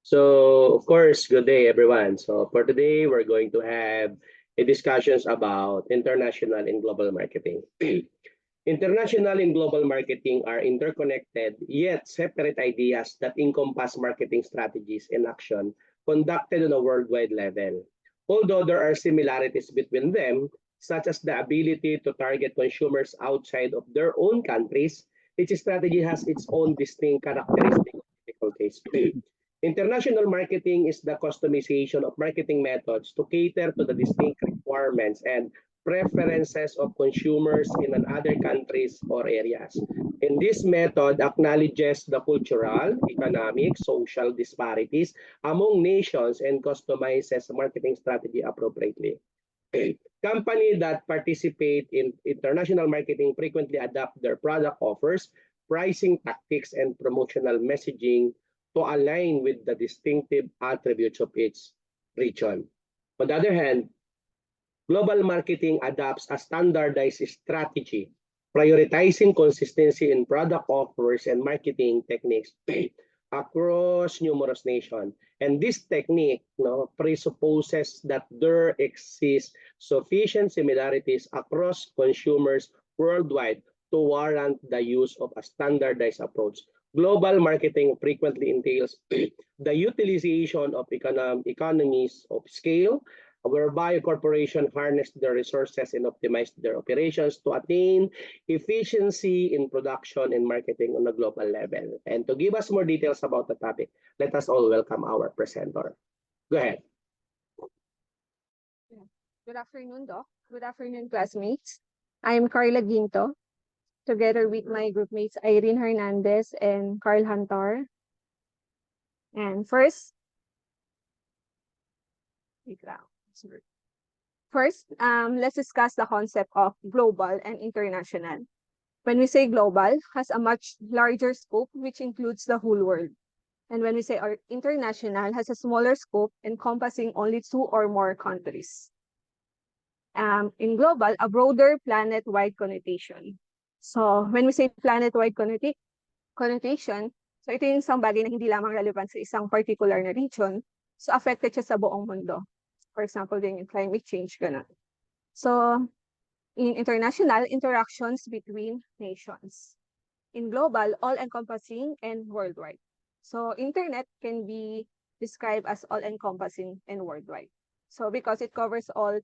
So, of course, good day, everyone. So, for today, we're going to have a discussions about international and global marketing. International and global marketing are interconnected yet separate ideas that encompass marketing strategies and action conducted on a worldwide level. Although there are similarities between them, such as the ability to target consumers outside of their own countries, each strategy has its own distinct characteristics and difficulties. International marketing is the customization of marketing methods to cater to the distinct requirements and preferences of consumers in other countries or areas. And this method acknowledges the cultural, economic, social disparities among nations and customizes marketing strategy appropriately. Companies that participate in international marketing frequently adapt their product offers, pricing tactics, and promotional messaging to align with the distinctive attributes of each region. On the other hand, global marketing adopts a standardized strategy, prioritizing consistency in product offers and marketing techniques across numerous nations. And this technique presupposes that there exist sufficient similarities across consumers worldwide to warrant the use of a standardized approach. Global marketing frequently entails the utilization of economies of scale, whereby a corporation harness their resources and optimize their operations to attain efficiency in production and marketing on a global level. And to give us more details about the topic, let us all welcome our presenter. Go ahead. Good afternoon, Doc. Good afternoon, classmates. I am Carla Ginto, together with my groupmates Irene Hernandez and Carl Hantar. And first, let's discuss the concept of global and international. When we say global, has a much larger scope, which includes the whole world. And when we say international, has a smaller scope encompassing only 2 or more countries. In global, a broader planet-wide connotation. So when we say planet-wide connotation, so ito yung isang bagay na hindi lamang relevant sa isang particular na region, so affected siya sa buong mundo. For example, din yung climate change, ganun. So, in international, interactions between nations. In global, all-encompassing and worldwide. So, internet can be described as all-encompassing and worldwide. So, because it covers all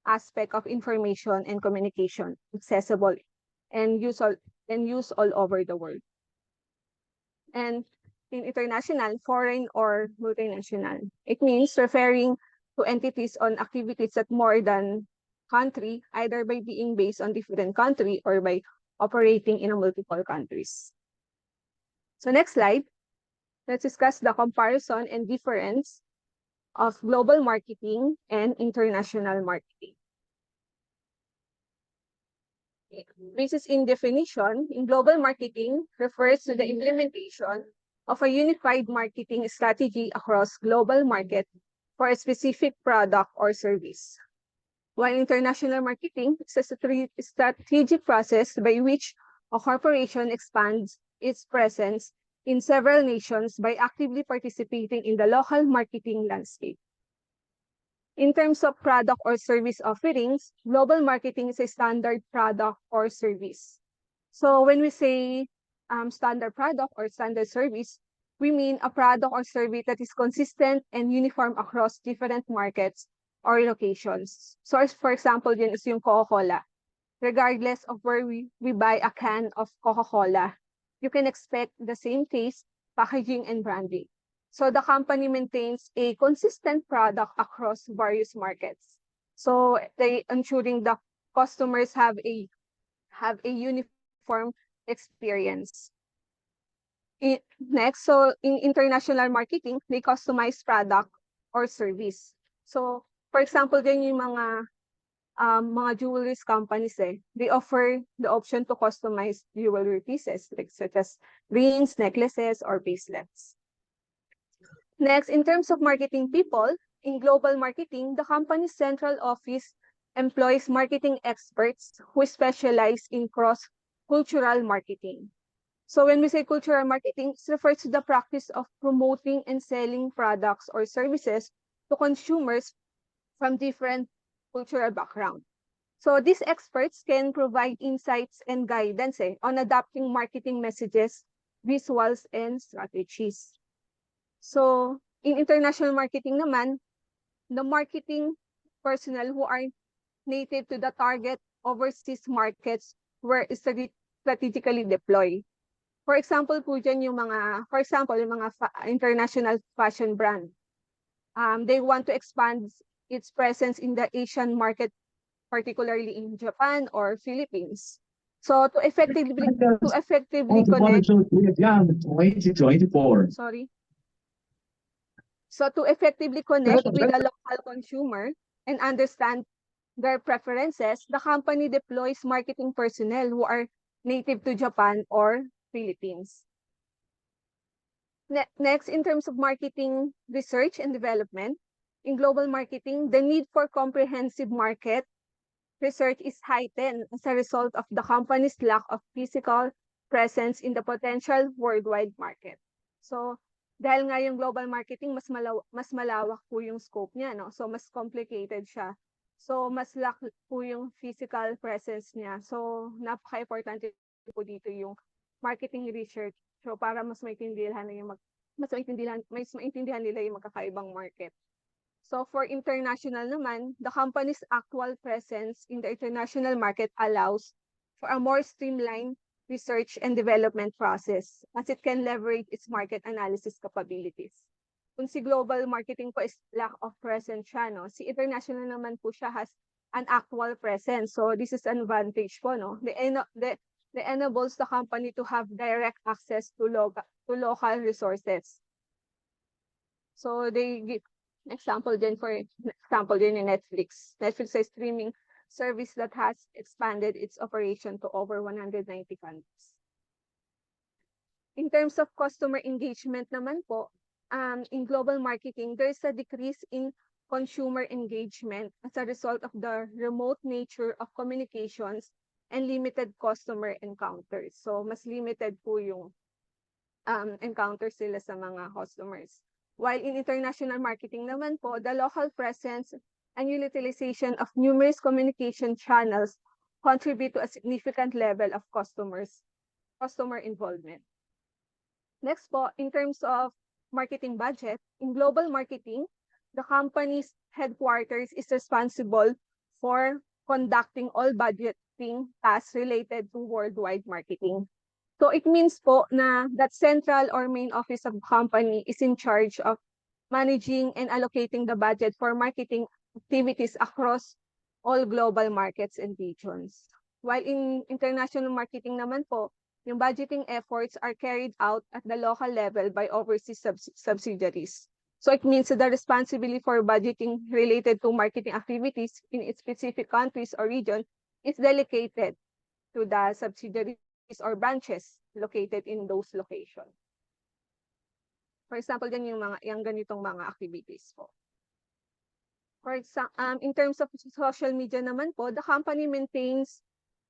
aspects of information and communication, accessible and used all over the world. And in international, foreign or multinational, it means referring to entities on activities that more than country, either by being based on different country or by operating in multiple countries. So next slide, let's discuss the comparison and difference of global marketing and international marketing. Basis in definition, in global marketing refers to the implementation of a unified marketing strategy across global market for a specific product or service. While international marketing is a strategic process by which a corporation expands its presence in several nations by actively participating in the local marketing landscape. In terms of product or service offerings, global marketing is a standard product or service. So when we say standard product or standard service, we mean a product or service that is consistent and uniform across different markets or locations. So for example, yun is yung Coca-Cola. Regardless of where we buy a can of Coca-Cola, you can expect the same taste, packaging, and branding. So the company maintains a consistent product across various markets. So they ensuring the customers have a uniform experience. Next, so in international marketing, they customize product or service. So for example, din yung mga jewelry companies, they offer the option to customize jewelry pieces, like such as rings, necklaces, or bracelets. Next, in terms of marketing people, in global marketing, the company's central office employs marketing experts who specialize in cross-cultural marketing. So when we say cultural marketing, it refers to the practice of promoting and selling products or services to consumers from different cultural backgrounds. So these experts can provide insights and guidance on adapting marketing messages, visuals, and strategies. So in international marketing naman, the marketing personnel who are native to the target overseas markets were strategically deployed. For example po dyan yung mga international fashion brand. They want to expand its presence in the Asian market, particularly in Japan or Philippines. So to effectively connect, 2024. sorry. So to effectively connect with the local consumer and understand their preferences, the company deploys marketing personnel who are native to Japan or Philippines. Next, in terms of marketing research and development, in global marketing, the need for comprehensive market research is heightened as a result of the company's lack of physical presence in the potential worldwide market. So, dahil nga yung global marketing, mas malawak po yung scope niya, no? So, mas complicated siya. So, mas lack po yung physical presence niya. So, napaka-importante po dito yung marketing research. So, para mas maintindihan nila yung magkakaibang market. So for international naman, the company's actual presence in the international market allows for a more streamlined research and development process as it can leverage its market analysis capabilities. Kung si global marketing po is lack of presence siya, no? Si international naman po siya has an actual presence. So this is an advantage po, no? They enables the company to have direct access to local resources. So they give example din in Netflix. Netflix is a streaming service that has expanded its operation to over 190 countries. In terms of customer engagement naman po, in global marketing, there's a decrease in consumer engagement as a result of the remote nature of communications and limited customer encounters. So mas limited po yung encounters sila sa mga customers. While in international marketing naman po, the local presence and utilization of numerous communication channels contribute to a significant level of customer involvement. Next po, in terms of marketing budget, in global marketing, the company's headquarters is responsible for conducting all budgeting tasks related to worldwide marketing. So it means po na that central or main office of the company is in charge of managing and allocating the budget for marketing activities across all global markets and regions. While in international marketing naman po, yung budgeting efforts are carried out at the local level by overseas subsidiaries. So it means that the responsibility for budgeting related to marketing activities in its specific countries or region is delegated to the subsidiaries or branches located in those locations. For example, yung ganitong mga activities po. For example, in terms of social media naman po, the company maintains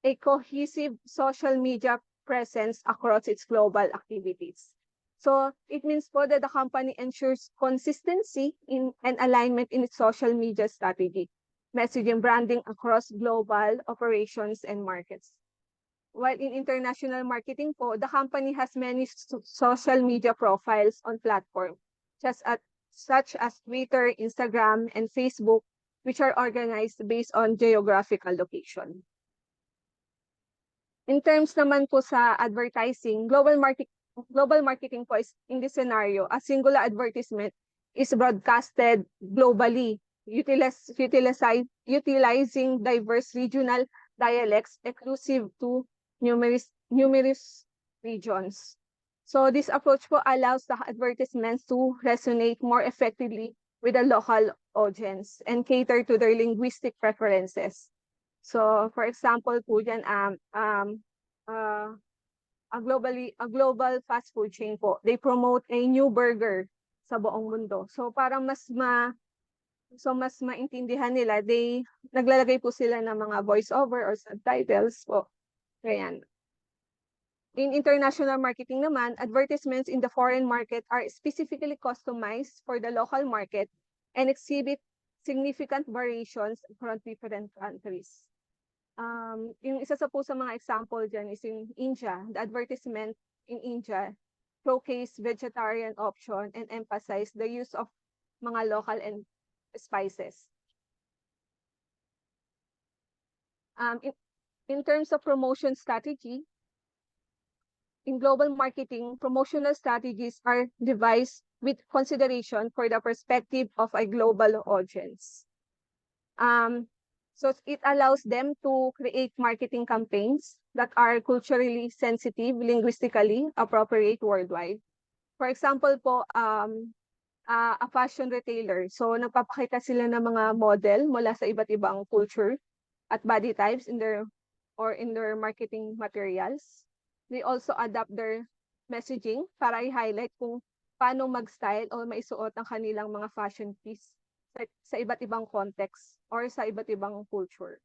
a cohesive social media presence across its global activities. So it means po that the company ensures consistency and alignment in its social media strategy, messaging, branding across global operations and markets. While in international marketing po, the company has many social media profiles on platforms, such as Twitter, Instagram, and Facebook, which are organized based on geographical location. In terms naman po sa advertising, global marketing po is in this scenario, a singular advertisement is broadcasted globally, utilizing diverse regional dialects exclusive to numerous regions. So this approach po allows the advertisements to resonate more effectively with the local audience and cater to their linguistic preferences. So for example po dyan, a global fast food chain po, they promote a new burger sa buong mundo. So para mas maintindihan nila, naglalagay po sila ng mga voiceover or subtitles po. Ayan. In international marketing naman, advertisements in the foreign market are specifically customized for the local market and exhibit significant variations across different countries. Yung isa sa po sa mga example dyan is in India. The advertisement in India showcase vegetarian option and emphasize the use of mga local and spices. In terms of promotion strategy, in global marketing, promotional strategies are devised with consideration for the perspective of a global audience. So it allows them to create marketing campaigns that are culturally sensitive, linguistically appropriate worldwide. For example po, a fashion retailer. So nagpapakita sila ng mga model mula sa iba't ibang culture at body types in their marketing materials. They also adapt their messaging para i-highlight kung paano mag-style o maisuot ang kanilang mga fashion piece sa iba't ibang context or sa iba't ibang culture.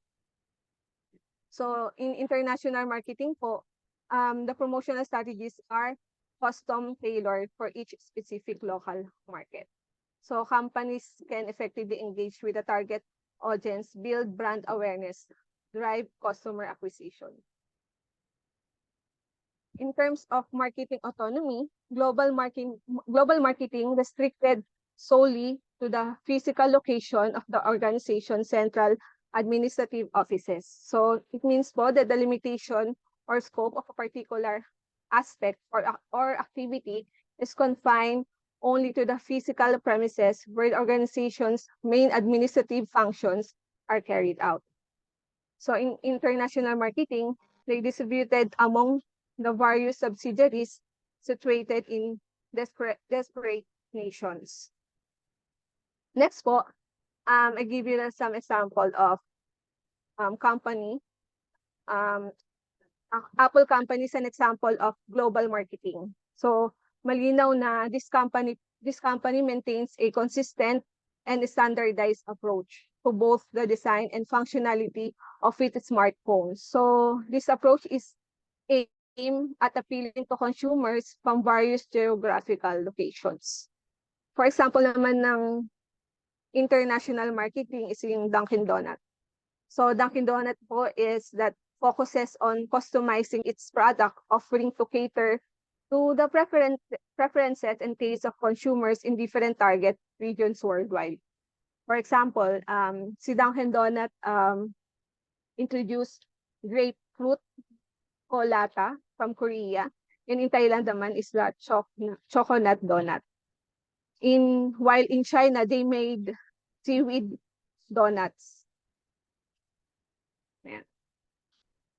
So in international marketing po, the promotional strategies are custom tailored for each specific local market. So companies can effectively engage with the target audience, build brand awareness, drive customer acquisition. In terms of marketing autonomy, global marketing restricted solely to the physical location of the organization's central administrative offices. So it means po that the limitation or scope of a particular aspect or activity is confined only to the physical premises where the organization's main administrative functions are carried out. So in international marketing, they distributed among the various subsidiaries situated in disparate nations. Next po, I give you some example of company. Apple company is an example of global marketing. So malinaw na this company maintains a consistent and standardized approach to both the design and functionality of its smartphones. So this approach is aimed at appealing to consumers from various geographical locations. For example naman ng international marketing is yung Dunkin' Donuts. So Dunkin' Donuts po is that focuses on customizing its product offering to cater to the preferences and tastes of consumers in different target regions worldwide. For example, si Dunkin' Donuts introduced grapefruit Kolata from Korea. And in Thailand naman is the coconut donut. While in China, they made seaweed donuts. Ayan.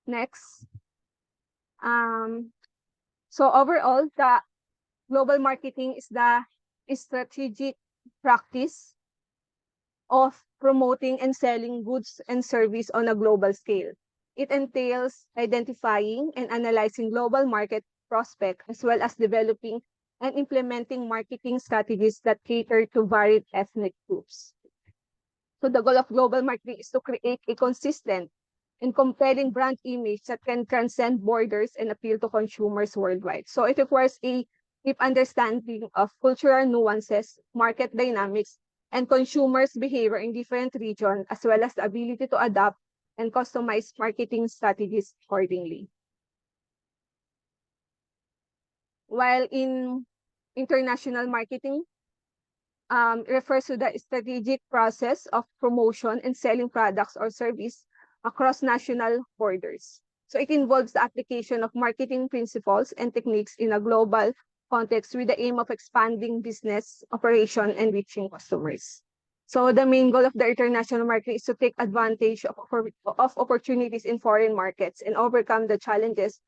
Next. So overall, the global marketing is the strategic practice of promoting and selling goods and service on a global scale. It entails identifying and analyzing global market prospects, as well as developing and implementing marketing strategies that cater to varied ethnic groups. So the goal of global marketing is to create a consistent and compelling brand image that can transcend borders and appeal to consumers worldwide. So it requires a deep understanding of cultural nuances, market dynamics, and consumers' behavior in different regions, as well as the ability to adapt and customize marketing strategies accordingly. While in international marketing, refers to the strategic process of promotion and selling products or service across national borders. So it involves the application of marketing principles and techniques in a global context with the aim of expanding business operation and reaching customers. So the main goal of the international market is to take advantage of opportunities in foreign markets and overcome the challenges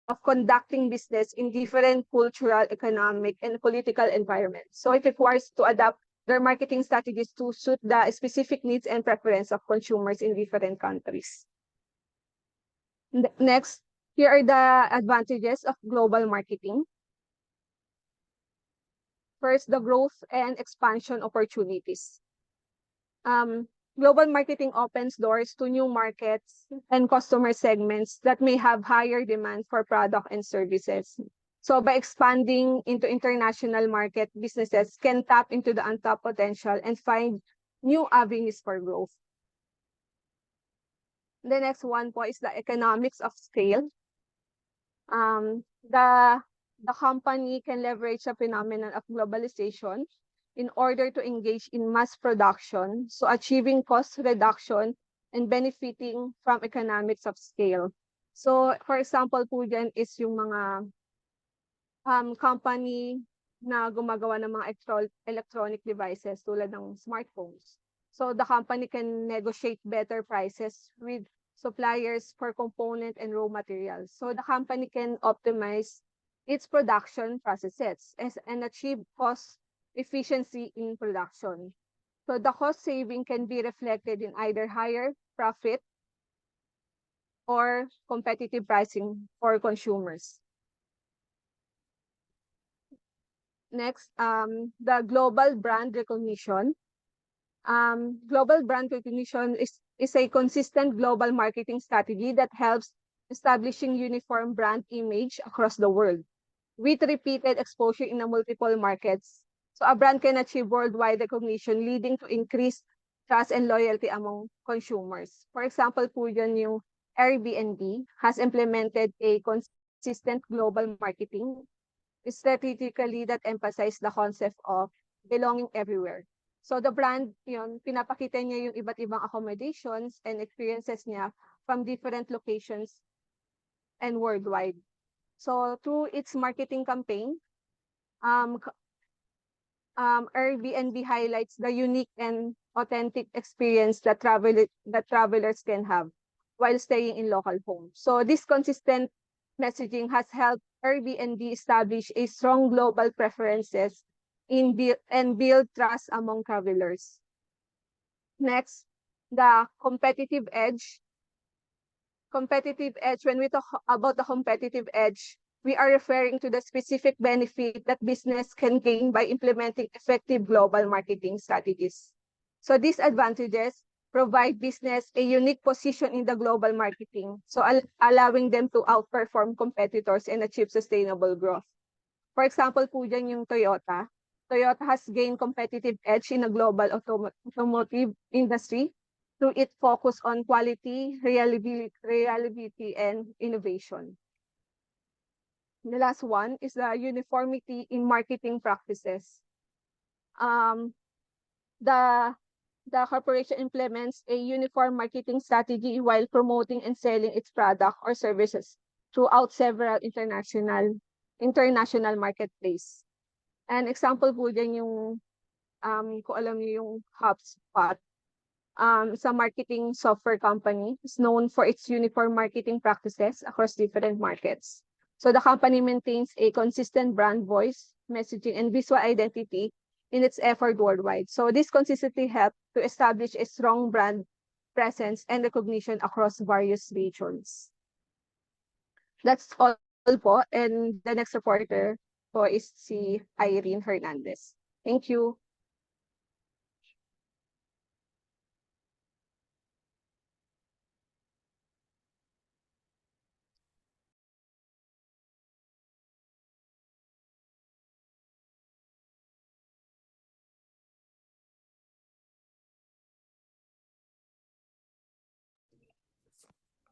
of conducting business in different cultural, economic, and political environments. So it requires to adapt their marketing strategies to suit the specific needs and preference of consumers in different countries. Next, here are the advantages of global marketing. First, the growth and expansion opportunities. Global marketing opens doors to new markets and customer segments that may have higher demand for product and services. So by expanding into international market, businesses can tap into the untapped potential and find new avenues for growth. The next one po is the economics of scale. The company can leverage the phenomenon of globalization in order to engage in mass production, so achieving cost reduction and benefiting from economics of scale. So, for example po dyan is yung mga company na gumagawa ng mga electronic devices tulad ng smartphones. So, the company can negotiate better prices with suppliers for component and raw materials. So, the company can optimize its production processes and achieve cost efficiency in production. So the cost saving can be reflected in either higher profit or competitive pricing for consumers. Next, the global brand recognition. Global brand recognition is a consistent global marketing strategy that helps establishing uniform brand image across the world with repeated exposure in the multiple markets. So a brand can achieve worldwide recognition, leading to increased trust and loyalty among consumers. For example po yun yung Airbnb has implemented a consistent global marketing strategically that emphasize the concept of belonging everywhere. So the brand, yun, pinapakita niya yung iba't ibang accommodations and experiences niya from different locations and worldwide. So through its marketing campaign, Airbnb highlights the unique and authentic experience that travelers can have while staying in local homes. So this consistent messaging has helped Airbnb establish a strong global preferences and build trust among travelers. Next, the competitive edge. Competitive edge, when we talk about the competitive edge, we are referring to the specific benefit that business can gain by implementing effective global marketing strategies. So these advantages provide business a unique position in the global marketing, so allowing them to outperform competitors and achieve sustainable growth. For example po dyan yung Toyota. Toyota has gained competitive edge in the global automotive industry through its focus on quality, reliability, and innovation. The last one is the uniformity in marketing practices. The corporation implements a uniform marketing strategy while promoting and selling its product or services throughout several international marketplace. An example po dyan yung, kung alam niyo yung HubSpot, sa marketing software company is known for its uniform marketing practices across different markets. So the company maintains a consistent brand voice, messaging, and visual identity in its effort worldwide. So this consistently helped to establish a strong brand presence and recognition across various regions. That's all po. And the next reporter po is si Irene Hernandez. Thank you.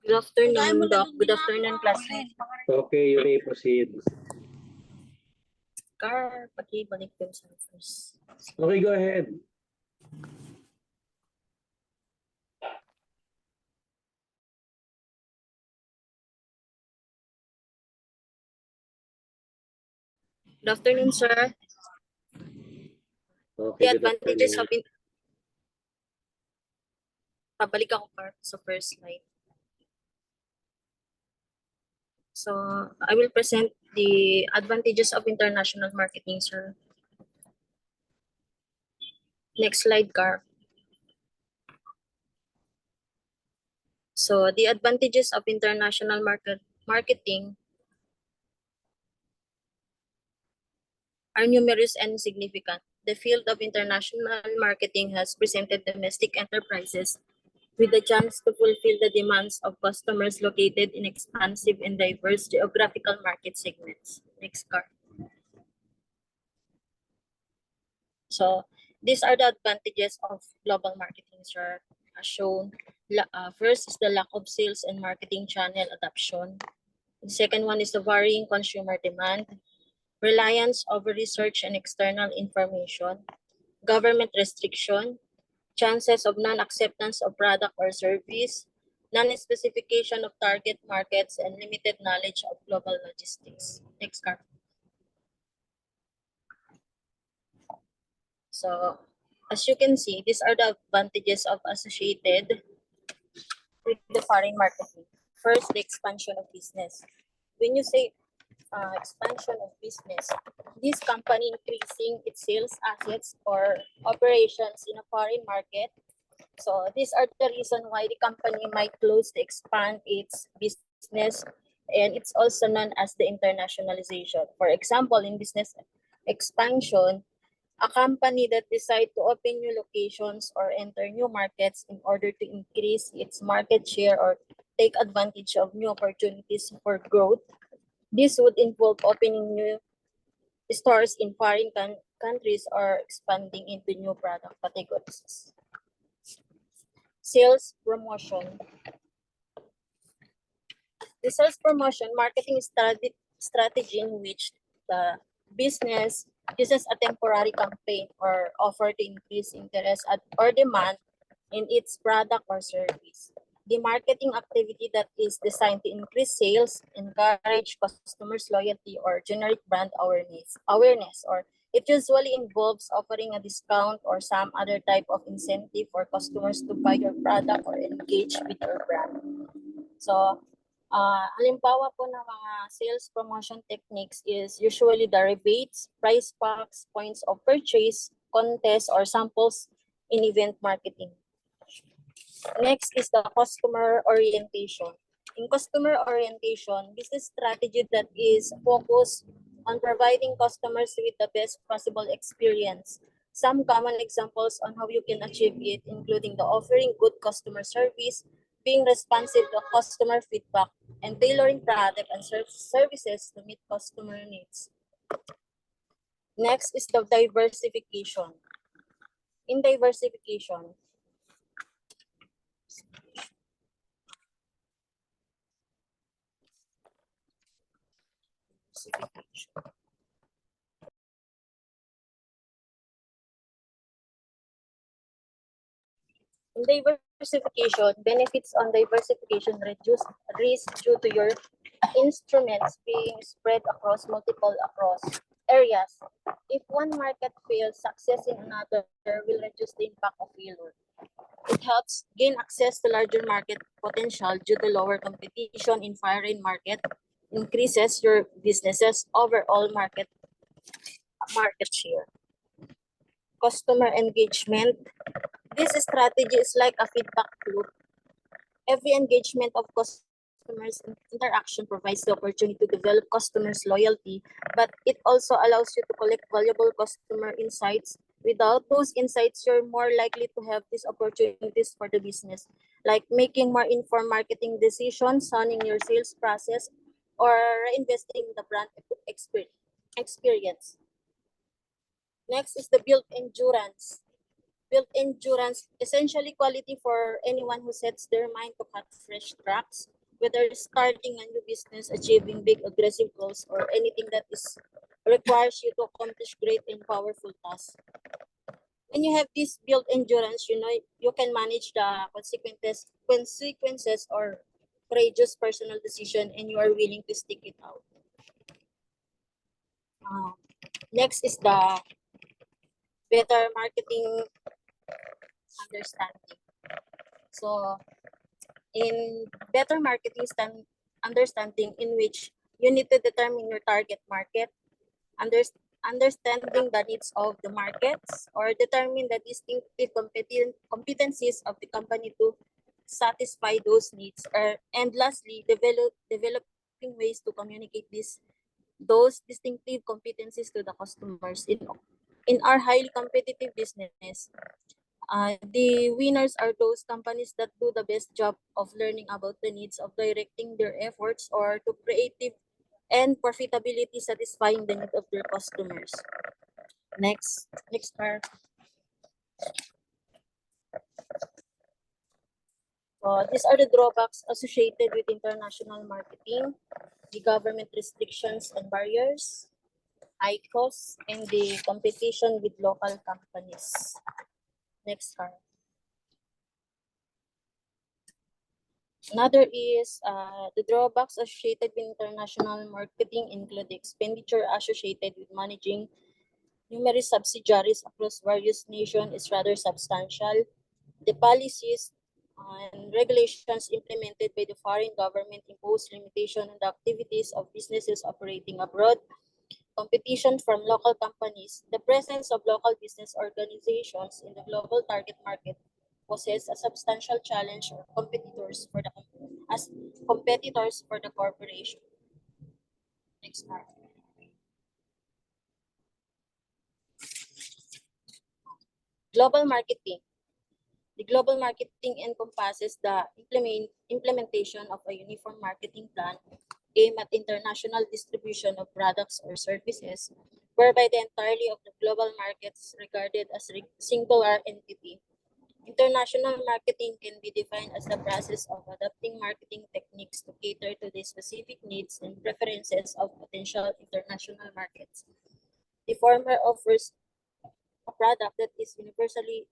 Good afternoon, Doc. Good afternoon, classmate. Okay, you may proceed. Car, pakibalik yung sa first. Okay, go ahead. Good afternoon, sir. Okay, The good advantages afternoon. of pabalik ako sa first slide. So, I will present the advantages of international marketing, sir. Next slide, Car. So, the advantages of international marketing are numerous and significant. the field of international marketing has presented domestic enterprises with the chance to fulfill the demands of customers located in expansive and diverse geographical market segments. Next card. So these are the advantages of global marketing, sir, as shown. First is the lack of sales and marketing channel adoption. The second one is the varying consumer demand, reliance over research and external information, government restriction, chances of non-acceptance of product or service, non-specification of target markets, and limited knowledge of global logistics. Next card. So, as you can see, these are the advantages of associated with the foreign marketing. First, the expansion of business. When you say expansion of business, this company increasing its sales assets or operations in a foreign market. So these are the reason why the company might close to expand its business, and it's also known as the internationalization. For example, in business expansion, a company that decide to open new locations or enter new markets in order to increase its market share or take advantage of new opportunities for growth. This would involve opening new stores in foreign countries or expanding into new product categories. Sales promotion. The sales promotion marketing strategy in which the business uses a temporary campaign or offer to increase interest or demand in its product or service. The marketing activity that is designed to increase sales, encourage customers' loyalty, or generate brand awareness, or it usually involves offering a discount or some other type of incentive for customers to buy your product or engage with your brand. So, halimbawa po ng mga sales promotion techniques is usually the rebates, price packs, points of purchase, contests, or samples in event marketing. Next is the customer orientation. In customer orientation, business strategy that is focused on providing customers with the best possible experience. Some common examples on how you can achieve it, including the offering good customer service, being responsive to customer feedback, and tailoring product and services to meet customer needs. Next is the diversification. In diversification, in diversification, benefits on diversification reduce risk due to your instruments being spread across multiple areas. If one market fails, success in another will reduce the impact of failure. It helps gain access to larger market potential due to lower competition in foreign market, increases your business's overall market share. Customer engagement. This strategy is like a feedback loop. Every engagement of customers interaction provides the opportunity to develop customers' loyalty, but it also allows you to collect valuable customer insights. Without those insights, you're more likely to have these opportunities for the business, like making more informed marketing decisions, honing your sales process, or investing in the brand experience. Next is the build endurance. Build endurance, essentially quality for anyone who sets their mind to cut fresh tracks, whether starting a new business, achieving big aggressive goals, or anything that requires you to accomplish great and powerful tasks. When you have this build endurance, you know you can manage the consequences or courageous personal decision, and you are willing to stick it out. Next is the better marketing understanding. So, in better marketing understanding, in which you need to determine your target market, understanding the needs of the markets, or determine the distinctive competencies of the company to satisfy those needs, and lastly, developing ways to communicate those distinctive competencies to the customers in our highly competitive business, the winners are those companies that do the best job of learning about the needs of directing their efforts or to creative and profitability satisfying the need of their customers. Next part. These are the drawbacks associated with international marketing, the government restrictions and barriers, high costs, and the competition with local companies. Next part. Another is the drawbacks associated with international marketing include the expenditure associated with managing numerous subsidiaries across various nations is rather substantial. The policies and regulations implemented by the foreign government impose limitation on the activities of businesses operating abroad. Competition from local companies, the presence of local business organizations in the global target market poses a substantial challenge for competitors for the as competitors for the corporation. Next slide. Global marketing. The global marketing encompasses the implementation of a uniform marketing plan aimed at international distribution of products or services, whereby the entirety of the global market is regarded as a singular entity. International marketing can be defined as the process of adapting marketing techniques to cater to the specific needs and preferences of potential international markets. The former offers a product that is universally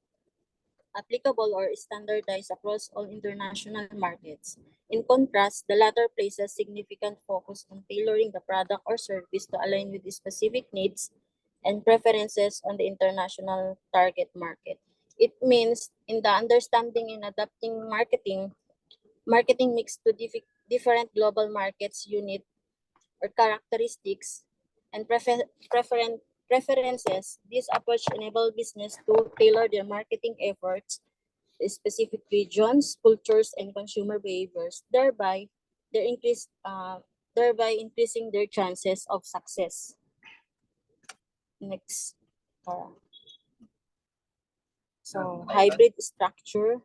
applicable or standardized across all international markets. In contrast, the latter places significant focus on tailoring the product or service to align with the specific needs and preferences on the international target market. It means in the understanding and adapting marketing mix to different global markets unit or characteristics and preferences. This approach enables business to tailor their marketing efforts to specific regions, cultures, and consumer behaviors, thereby increasing their chances of success. Next. Hybrid structure.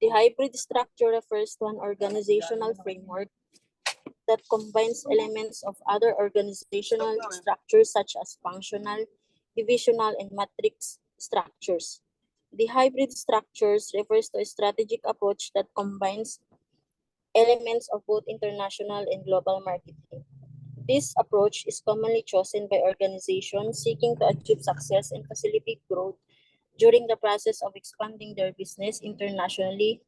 The hybrid structure refers to an organizational framework that combines elements of other organizational structures such as functional, divisional, and matrix structures. The hybrid structures refers to a strategic approach that combines elements of both international and global marketing. This approach is commonly chosen by organizations seeking to achieve success and facilitate growth during the process of expanding their business internationally.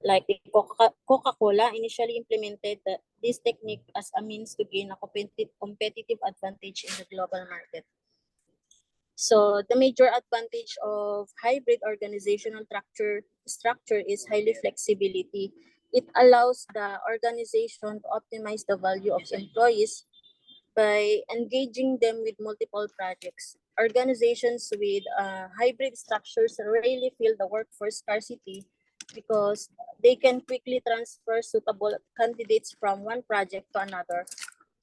Like the Coca-Cola initially implemented this technique as a means to gain a competitive advantage in the global market. So the major advantage of hybrid organizational structure is highly flexibility. It allows the organization to optimize the value of employees by engaging them with multiple projects. Organizations with hybrid structures rarely feel the workforce scarcity because they can quickly transfer suitable candidates from one project to another.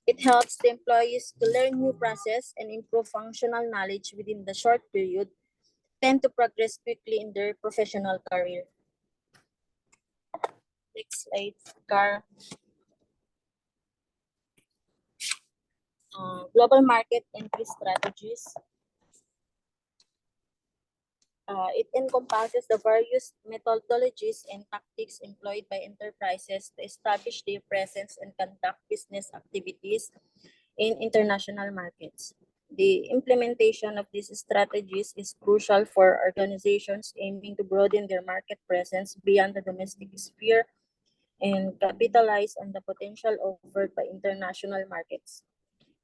It helps the employees to learn new process and improve functional knowledge within the short period, tend to progress quickly in their professional career. Next slide, Gar. Global market entry strategies. It encompasses the various methodologies and tactics employed by enterprises to establish their presence and conduct business activities in international markets. The implementation of these strategies is crucial for organizations aiming to broaden their market presence beyond the domestic sphere and capitalize on the potential offered by international markets.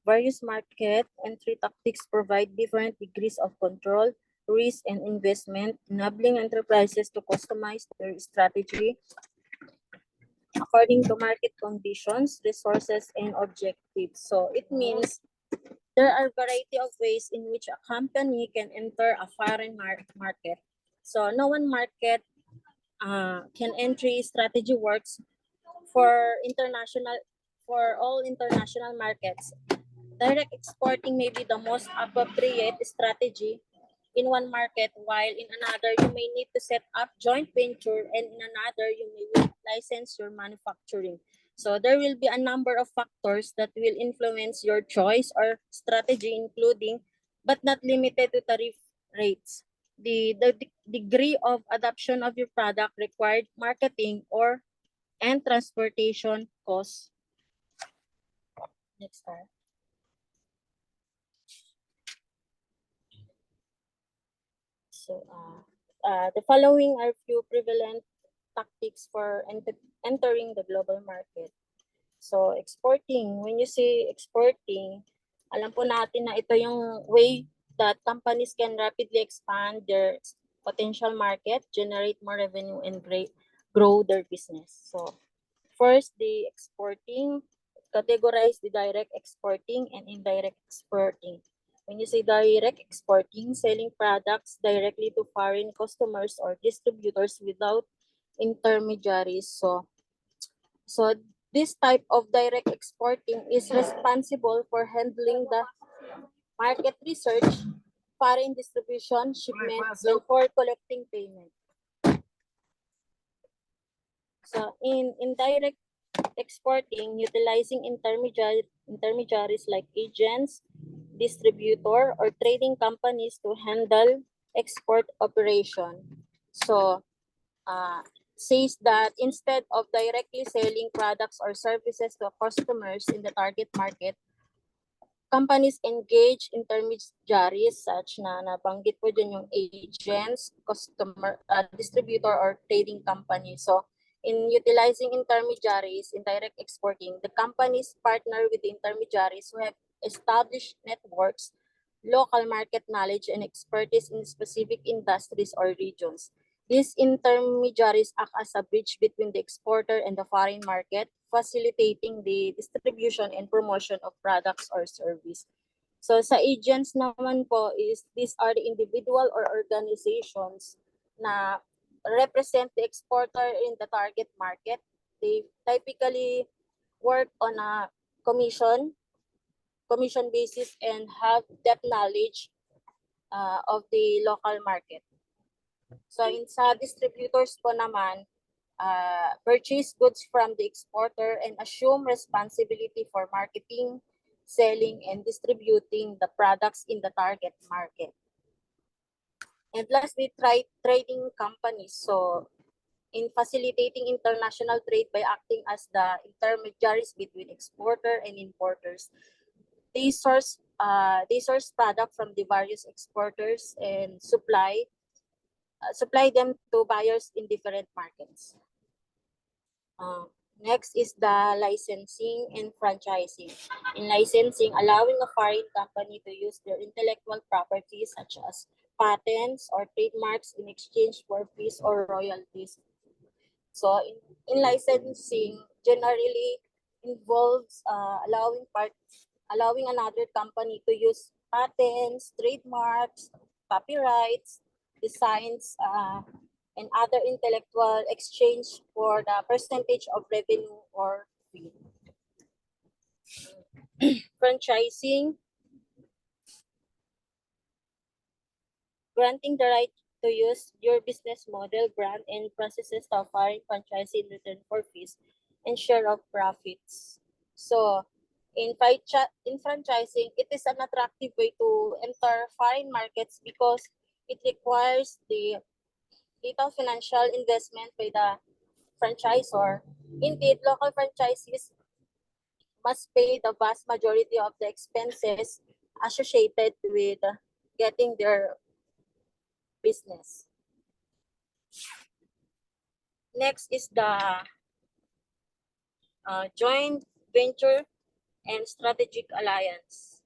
Various market entry tactics provide different degrees of control, risk, and investment, enabling enterprises to customize their strategy according to market conditions, resources, and objectives. So it means there are a variety of ways in which a company can enter a foreign market. So no one market can entry strategy works for all international markets. direct exporting may be the most appropriate strategy in one market, while in another you may need to set up joint venture, and in another you may license your manufacturing. So there will be a number of factors that will influence your choice or strategy, including but not limited to tariff rates, the degree of adoption of your product, required marketing or and transportation costs. Next slide. So, the following are few prevalent tactics for entering the global market. So, exporting. When you say exporting, alam po natin na ito yung way that companies can rapidly expand their potential market, generate more revenue, and grow their business. So, first, the exporting, categorize the direct exporting and indirect exporting. When you say direct exporting, selling products directly to foreign customers or distributors without intermediaries. So this type of direct exporting is responsible for handling the market research, foreign distribution, shipments, and for collecting payment. So in indirect exporting, utilizing intermediaries like agents, distributor, or trading companies to handle export operation. So says that instead of directly selling products or services to customers in the target market, companies engage intermediaries such na nabanggit po dyan yung agents, customer, distributor, or trading company. So in utilizing intermediaries in direct exporting, the companies partner with the intermediaries who have established networks, local market knowledge, and expertise in specific industries or regions. These intermediaries act as a bridge between the exporter and the foreign market, facilitating the distribution and promotion of products or service. So sa agents naman po is these are the individual or organizations na represent the exporter in the target market. They typically work on a commission basis and have depth knowledge of the local market. So in sa distributors po naman, purchase goods from the exporter and assume responsibility for marketing, selling, and distributing the products in the target market. And lastly, trading companies. So in facilitating international trade by acting as the intermediaries between exporter and importers, they source product from the various exporters and supply them to buyers in different markets. Next is the licensing and franchising. In licensing, allowing a foreign company to use their intellectual property such as patents or trademarks in exchange for fees or royalties. So in licensing, generally involves allowing another company to use patents, trademarks, copyrights, designs, and other intellectual exchange for the percentage of revenue or fee. Franchising, granting the right to use your business model, brand, and processes to a foreign franchisee in return for fees and share of profits. So in franchising, it is an attractive way to enter foreign markets because it requires the little financial investment by the franchisor. Indeed, local franchisees must pay the vast majority of the expenses associated with getting their business. Next is the joint venture and strategic alliance.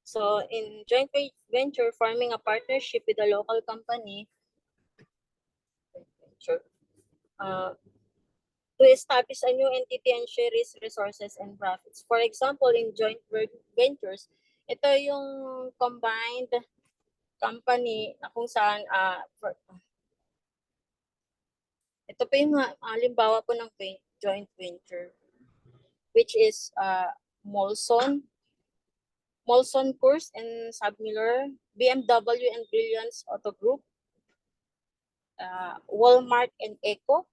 So in joint venture, forming a partnership with a local company to establish a new entity and share its resources and profits. For example, in joint ventures, ito yung combined company na kung saan ito po yung halimbawa po ng joint venture. which is Molson Coors and Submiller, BMW and Brilliance Auto Group, Walmart and Eco,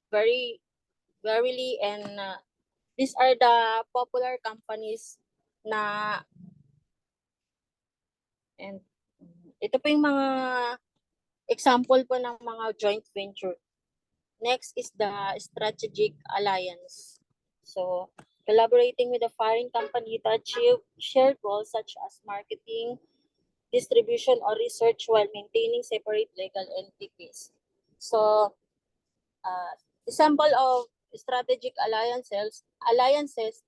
Verily, and these are the popular companies na, and ito po yung mga example po ng mga joint venture. Next is the strategic alliance. So, collaborating with a foreign company to achieve shared goals such as marketing, distribution, or research while maintaining separate legal entities. So, example of strategic alliances,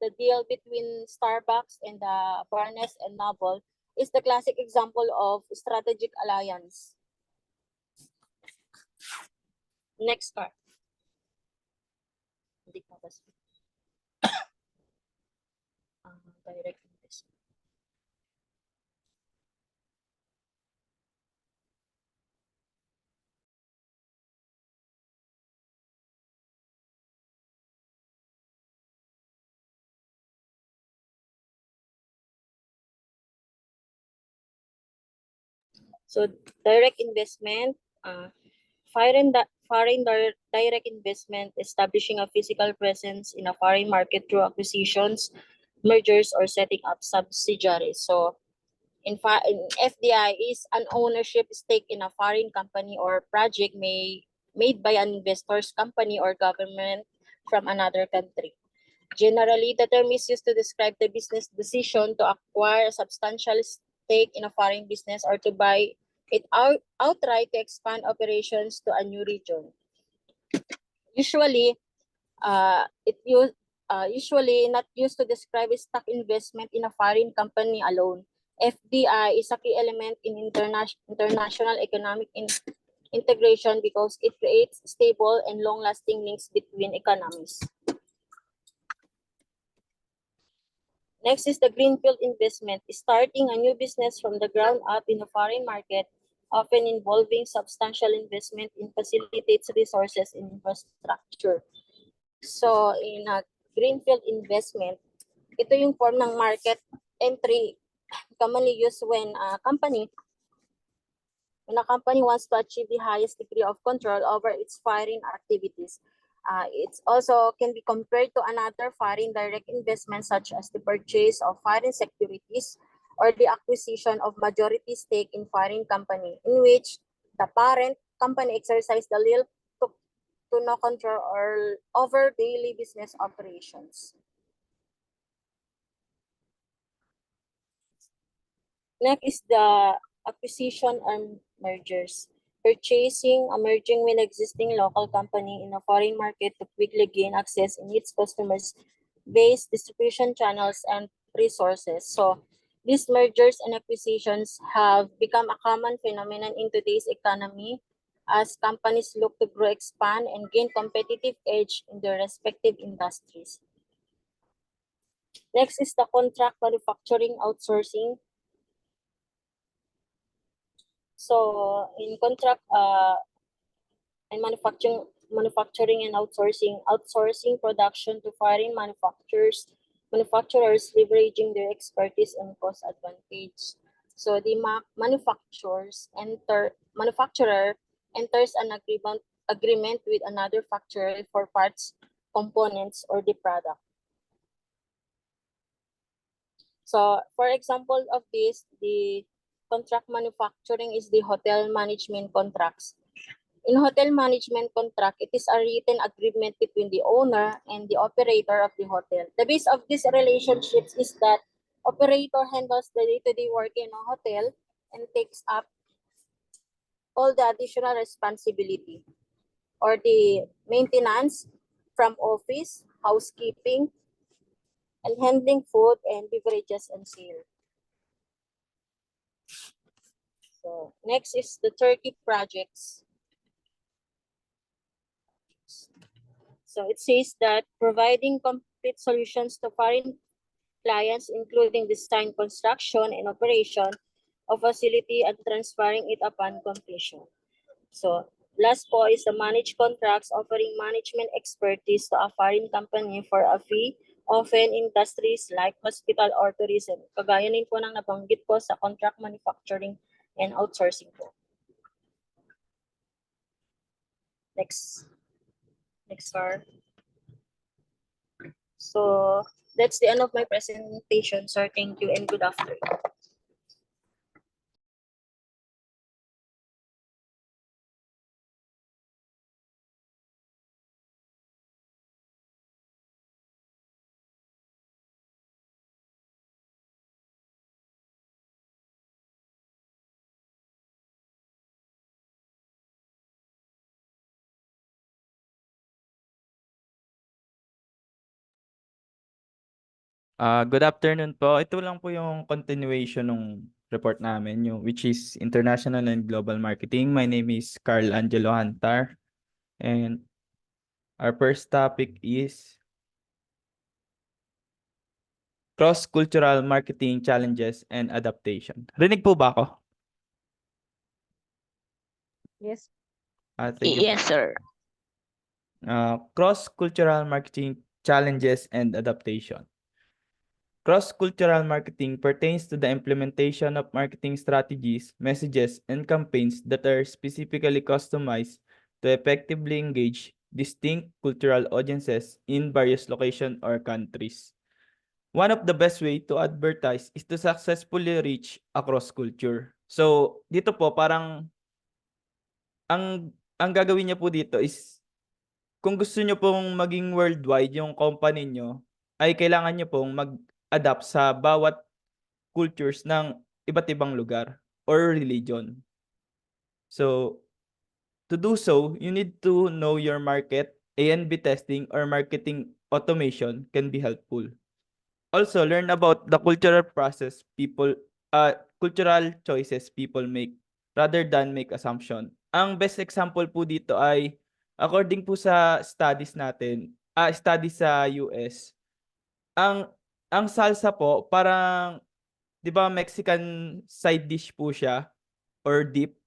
the deal between Starbucks and the Barnes and Noble is the classic example of strategic alliance. Next part. Direct investment. So direct investment, direct investment, establishing a physical presence in a foreign market through acquisitions, mergers, or setting up subsidiaries. So in FDI is an ownership stake in a foreign company or project made by an investor's company or government from another country. Generally, the term is used to describe the business decision to acquire a substantial stake in a foreign business or to buy it outright to expand operations to a new region. Usually, usually not used to describe a stock investment in a foreign company alone. FDI is a key element in international economic integration because it creates stable and long-lasting links between economies. Next is the greenfield investment, starting a new business from the ground up in a foreign market, often involving substantial investment in facilitates resources and infrastructure. So in a greenfield investment, ito yung form ng market entry commonly used when a company wants to achieve the highest degree of control over its foreign activities. It also can be compared to another foreign direct investment such as the purchase of foreign securities or the acquisition of majority stake in foreign company in which the parent company exercises the little to no control or over daily business operations. Next is the acquisition and mergers. Purchasing or merging with existing local company in a foreign market to quickly gain access in its customers' base, distribution channels, and resources. So these mergers and acquisitions have become a common phenomenon in today's economy as companies look to grow, expand, and gain competitive edge in their respective industries. Next is the contract manufacturing outsourcing. So in contract and manufacturing and outsourcing production to foreign manufacturers leveraging their expertise and cost advantage. So the manufacturer enters an agreement with another factory for parts, components, or the product. So for example of this, the contract manufacturing is the hotel management contracts. In hotel management contract, it is a written agreement between the owner and the operator of the hotel. The base of these relationships is that operator handles the day-to-day work in a hotel and takes up all the additional responsibility or the maintenance from office, housekeeping, and handling food and beverages and sale. So next is the Turkey projects. So it says that providing complete solutions to foreign clients, including design, construction, and operation of facility and transferring it upon completion. So Last po is the managed contracts offering management expertise to a foreign company for a fee, often industries like hospital or tourism. Kagaya din po ng nabanggit po sa contract manufacturing and outsourcing po. Next. Next, sir. So that's the end of my presentation, sir. Thank you and good afternoon. Good afternoon po. Ito lang po yung continuation ng report namin, which is International and Global Marketing. My name is Carl Angelo Hantar. And our first topic is Cross-Cultural Marketing Challenges and Adaptation. Rinig po ba ako? Yes. Thank you. Yes, sir. Cross-Cultural Marketing Challenges and Adaptation. Cross-cultural marketing pertains to the implementation of marketing strategies, messages, and campaigns that are specifically customized to effectively engage distinct cultural audiences in various locations or countries. One of the best way to advertise is to successfully reach across culture. So, dito po parang ang gagawin niyo po dito is kung gusto niyo pong maging worldwide yung company niyo, ay kailangan niyo pong mag-adapt sa bawat cultures ng iba't ibang lugar or religion. So, to do so, you need to know your market. A&B testing or marketing automation can be helpful. Also, learn about the cultural choices people make rather than make assumption. Ang best example po dito ay according po sa studies natin, studies sa US, ang salsa po parang 'di ba Mexican side dish po siya or dip.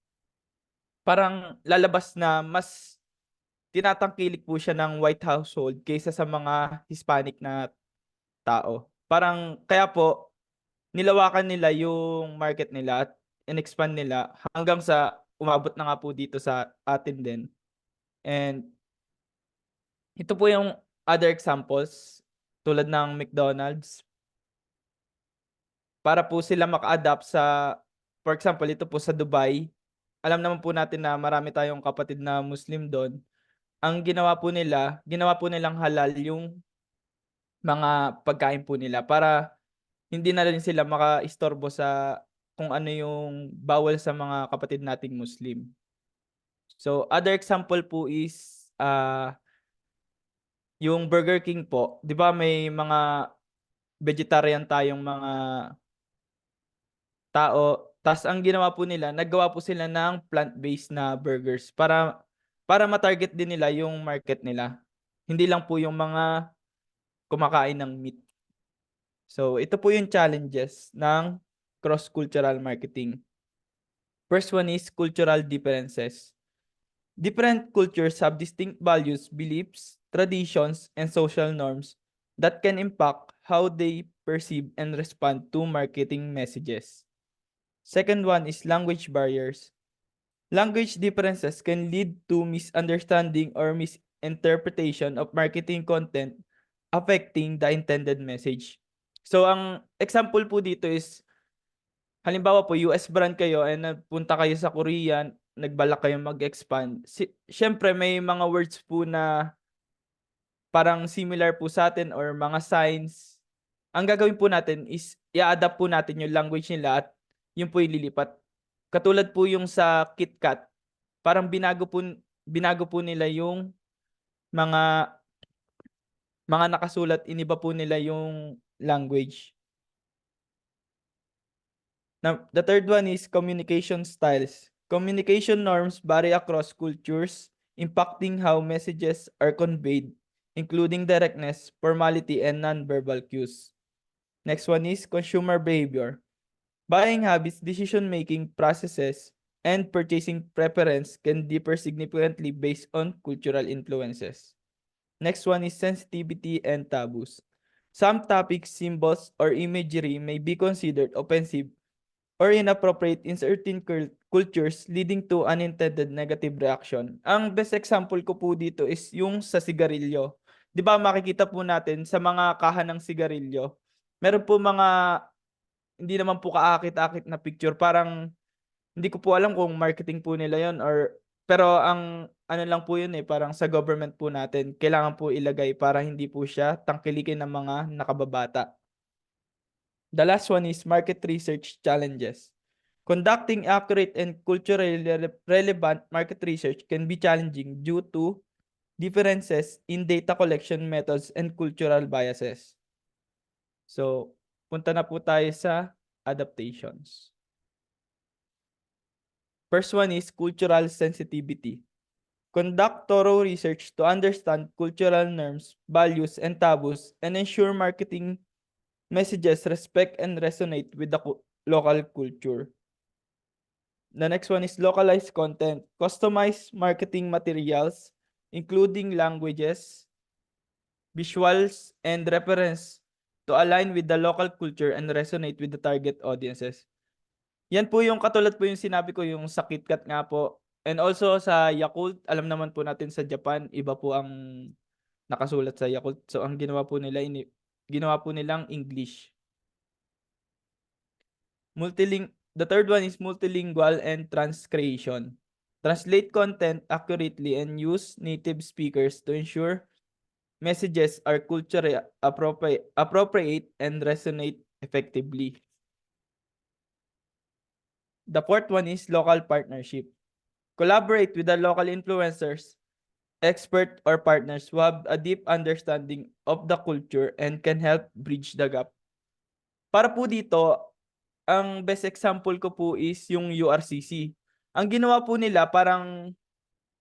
Parang lalabas na mas tinatangkilik po siya ng white household kaysa sa mga Hispanic na tao. Parang kaya po nilawakan nila yung market nila at in-expand nila hanggang sa umabot na nga po dito sa atin din. And ito po yung other examples tulad ng McDonald's. Para po sila maka-adapt sa, for example, ito po sa Dubai. Alam naman po natin na marami tayong kapatid na Muslim doon. Ang ginawa po nilang halal yung mga pagkain po nila para hindi na rin sila maka-istorbo sa kung ano yung bawal sa mga kapatid nating Muslim. So, other example po is yung Burger King po. 'Di ba may mga vegetarian tayong mga tao. Tas ang ginawa po nila, naggawa po sila ng plant-based na burgers para ma-target din nila yung market nila. Hindi lang po yung mga kumakain ng meat. So, ito po yung challenges ng cross-cultural marketing. First one is cultural differences. Different cultures have distinct values, beliefs, traditions, and social norms that can impact how they perceive and respond to marketing messages. Second one is language barriers. Language differences can lead to misunderstanding or misinterpretation of marketing content affecting the intended message. So, ang example po dito is, halimbawa po, US brand kayo and nagpunta kayo sa Korea, nagbalak kayong mag-expand. Siyempre, may mga words po na parang similar po sa atin or mga signs. Ang gagawin po natin is i-adapt po natin yung language nila at yun po yung lilipat. Katulad po yung sa KitKat, parang binago po nila yung mga nakasulat, iniba po nila yung language. Now, the third one is communication styles. Communication norms vary across cultures, impacting how messages are conveyed, including directness, formality, and nonverbal cues. Next one is consumer behavior. Buying habits, decision-making processes, and purchasing preference can differ significantly based on cultural influences. Next one is sensitivity and taboos. Some topics, symbols, or imagery may be considered offensive or inappropriate in certain cultures, leading to unintended negative reaction. Ang best example ko po dito is yung sa sigarilyo. 'Di ba makikita po natin sa mga kahan ng sigarilyo, meron po mga hindi naman po kaakit-akit na picture, parang hindi ko po alam kung marketing po nila yon, or pero ang ano lang po yun parang sa government po natin kailangan po ilagay para hindi po siya tangkilikin ng mga nakababata. The last one is market research challenges. Conducting accurate and culturally relevant market research can be challenging due to differences in data collection methods and cultural biases. So, punta na po tayo sa adaptations. First one is cultural sensitivity. Conduct thorough research to understand cultural norms, values, and taboos, and ensure marketing messages respect and resonate with the local culture. The next one is localized content. Customize marketing materials, including languages, visuals, and reference to align with the local culture and resonate with the target audiences. Yan po yung katulad po yung sinabi ko, yung sa KitKat nga po. And also sa Yakult, alam naman po natin sa Japan, iba po ang nakasulat sa Yakult. So ang ginawa po nilang English. The third one is multilingual and transcreation. Translate content accurately and use native speakers to ensure messages are culturally appropriate and resonate effectively. The fourth one is local partnership. Collaborate with the local influencers, experts, or partners who have a deep understanding of the culture and can help bridge the gap. Para po dito, ang best example ko po is yung URCC. Ang ginawa po nila, parang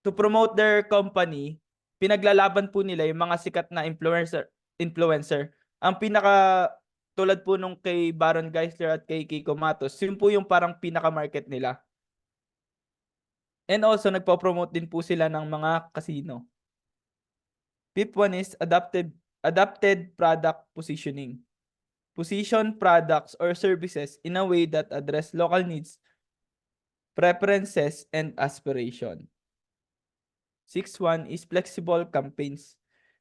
to promote their company, pinaglalaban po nila yung mga sikat na influencer. Ang tulad po nung kay Baron Geisler at kay Kiko Matos, yun po yung parang pinaka-market nila. And also, nagpo-promote din po sila ng mga casino. Fifth one is adapted product positioning. Position products or services in a way that address local needs, preferences, and aspiration. Sixth one is flexible campaigns.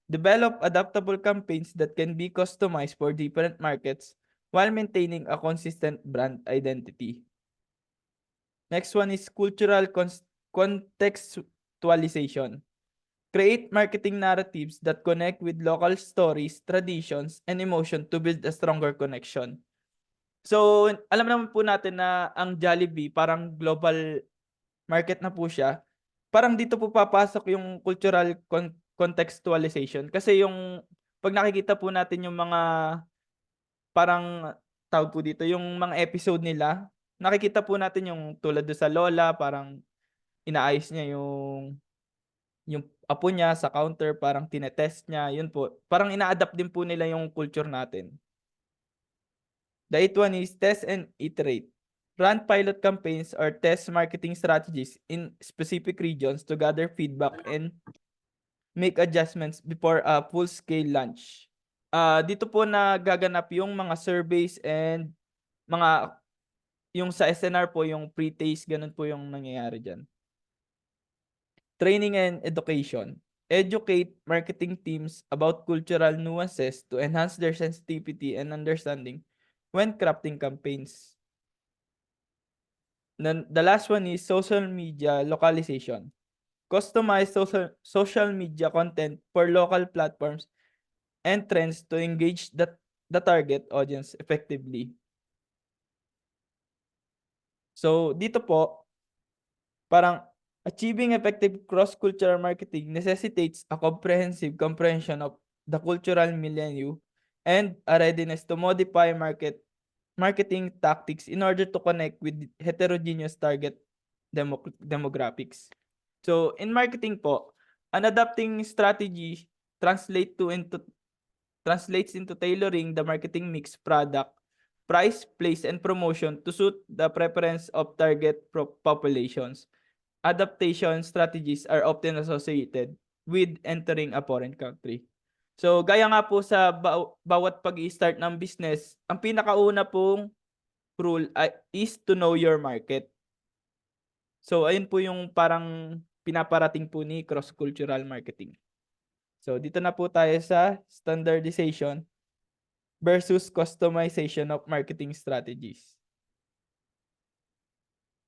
Develop adaptable campaigns that can be customized for different markets while maintaining a consistent brand identity. Next one is cultural contextualization. Create marketing narratives that connect with local stories, traditions, and emotion to build a stronger connection. So, alam naman po natin na ang Jollibee parang global market na po siya. Parang dito po papasok yung cultural contextualization. Kasi yung pag nakikita po natin yung mga parang tawag po dito, yung mga episode nila, nakikita po natin yung tulad do sa Lola, parang inaayos niya yung apo niya sa counter, parang tinetest niya, yun po. Parang ina-adapt din po nila yung culture natin. The eighth one is test and iterate. Run pilot campaigns or test marketing strategies in specific regions to gather feedback and make adjustments before a full-scale launch. Dito po nagaganap yung mga surveys and yung sa SNR po, yung pre-taste, ganun po yung nangyayari dyan. Training and education. Educate marketing teams about cultural nuances to enhance their sensitivity and understanding when crafting campaigns. Then the last one is social media localization. Customize social media content for local platforms and trends to engage the target audience effectively. So dito po, parang achieving effective cross-cultural marketing necessitates a comprehensive comprehension of the cultural milieu and a readiness to modify marketing tactics in order to connect with heterogeneous target demographics. So in marketing po, an adapting strategy translates into tailoring the marketing mix, product, price, place, and promotion to suit the preference of target populations. Adaptation strategies are often associated with entering a foreign country. So, gaya nga po sa bawat pag-i-start ng business, ang pinakauna pong rule is to know your market. So, ayun po yung parang pinaparating po ni cross-cultural marketing. So, dito na po tayo sa standardization versus customization of marketing strategies.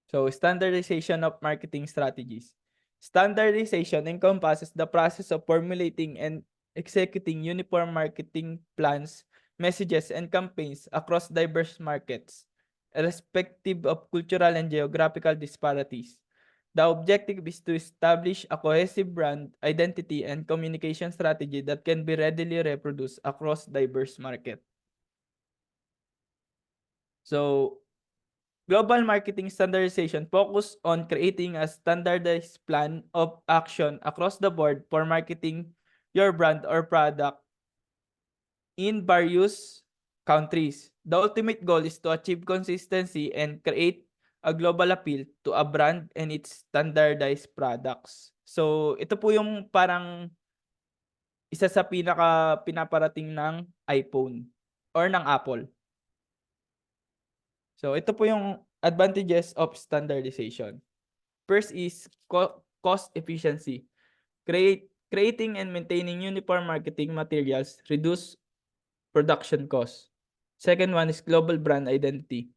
So, standardization of marketing strategies. Standardization encompasses the process of formulating and executing uniform marketing plans, messages, and campaigns across diverse markets, irrespective of cultural and geographical disparities. The objective is to establish a cohesive brand identity and communication strategy that can be readily reproduced across diverse markets. So, global marketing standardization focus on creating a standardized plan of action across the board for marketing your brand or product in various countries. The ultimate goal is to achieve consistency and create a global appeal to a brand and its standardized products. So, ito po yung parang isa sa pinaparating ng iPhone or ng Apple. So, ito po yung advantages of standardization. First is cost efficiency. Creating and maintaining uniform marketing materials reduce production costs. Second one is global brand identity.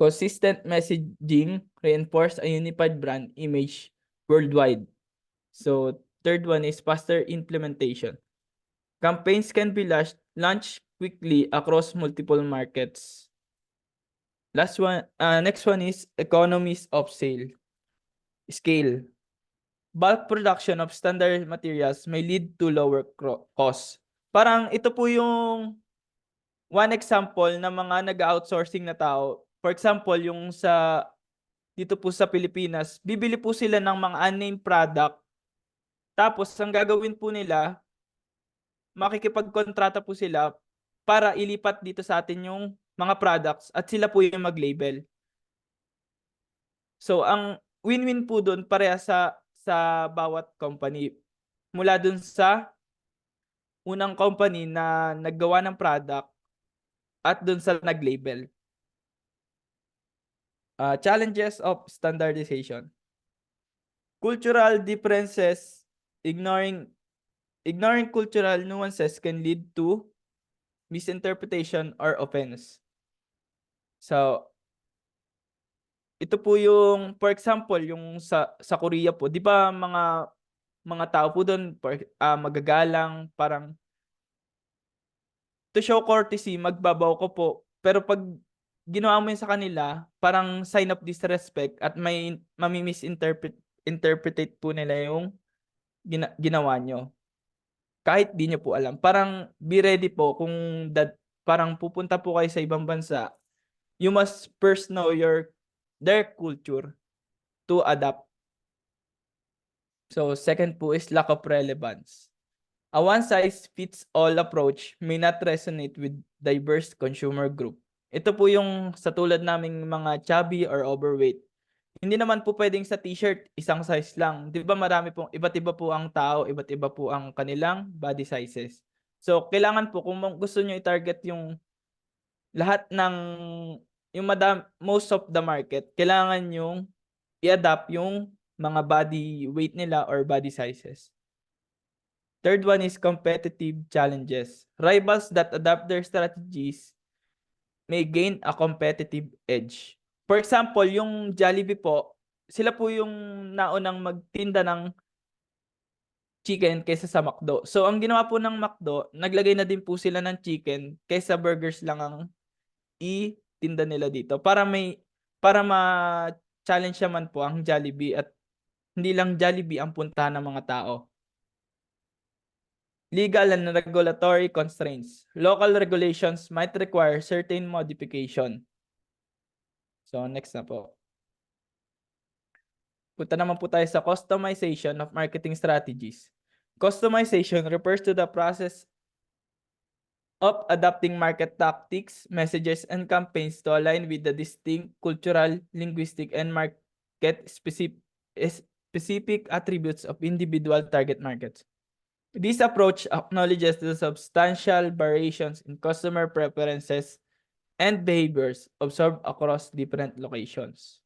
Consistent messaging reinforce a unified brand image worldwide. So, third one is faster implementation. Campaigns can be launched quickly across multiple markets. Next one is economies of scale. Bulk production of standard materials may lead to lower costs. Parang ito po yung one example ng mga nag-outsourcing na tao. For example, yung dito po sa Pilipinas, bibili po sila ng mga unnamed product. Tapos, ang gagawin po nila, makikipagkontrata po sila para ilipat dito sa atin yung mga products at sila po yung mag-label. So, ang win-win po doon pareha sa bawat company. Mula doon sa unang company na naggawa ng product at doon sa nag-label. Challenges of standardization. Cultural differences, ignoring cultural nuances can lead to misinterpretation or offense. So, ito po yung, for example, yung sa Korea po, di ba mga tao po doon magagalang, parang to show courtesy, magbabaw ko po. Pero pag ginawa mo yun sa kanila, parang sign of disrespect at may interpret po nila yung ginawa nyo. Kahit di nyo po alam. Parang be ready po kung parang pupunta po kayo sa ibang bansa, you must first know their culture to adapt. So, second po is lack of relevance. A one-size-fits-all approach may not resonate with diverse consumer group. Ito po yung sa tulad naming mga chubby or overweight. Hindi naman po pwedeng sa t-shirt, isang size lang. Di ba marami pong, iba't iba po ang tao, iba't iba po ang kanilang body sizes. So, kailangan po, kung gusto nyo i-target yung lahat ng, most of the market, kailangan yung i-adapt yung mga body weight nila or body sizes. Third one is competitive challenges. Rivals that adapt their strategies may gain a competitive edge. For example, yung Jollibee po, sila po yung naunang magtinda ng chicken kaysa sa McDo. So, ang ginawa po ng McDo, naglagay na din po sila ng chicken kaysa burgers lang ang itinda nila dito. Para ma-challenge naman po ang Jollibee at hindi lang Jollibee ang puntahan ng mga tao. Legal and regulatory constraints. Local regulations might require certain modification. So, next na po. Punta naman po tayo sa customization of marketing strategies. Customization refers to the process of adapting market tactics, messages, and campaigns to align with the distinct cultural, linguistic, and market specific attributes of individual target markets. This approach acknowledges the substantial variations in customer preferences and behaviors observed across different locations.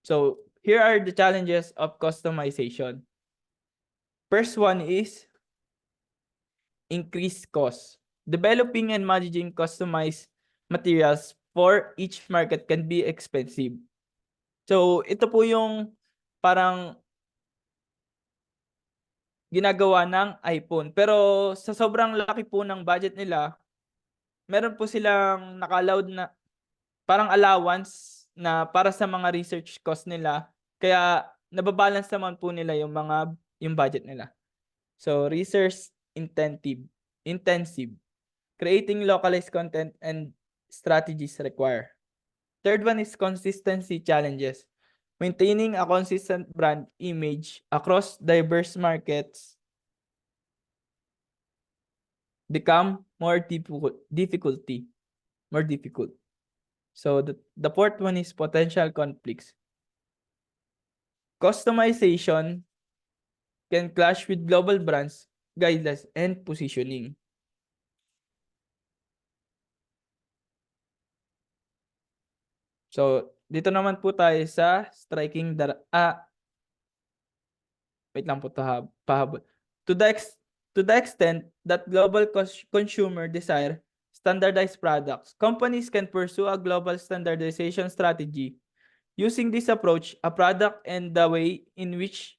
So here are the challenges of customization. First one is increased cost. Developing and managing customized materials for each market can be expensive. So ito po yung parang ginagawa ng iPhone. Pero sa sobrang laki po ng budget nila, meron po silang naka-allowed na parang allowance na para sa mga research cost nila. Kaya nababalance naman po nila yung budget nila. So research intensive. Creating localized content and strategies require. Third one is consistency challenges. Maintaining a consistent brand image across diverse markets become more difficult. So the fourth one is potential conflicts. Customization can clash with global brands, guidelines, and positioning. So dito naman po tayo sa striking the wait lang po pahabol. To the extent that global consumer desire standardized products, companies can pursue a global standardization strategy. Using this approach, a product and the way in which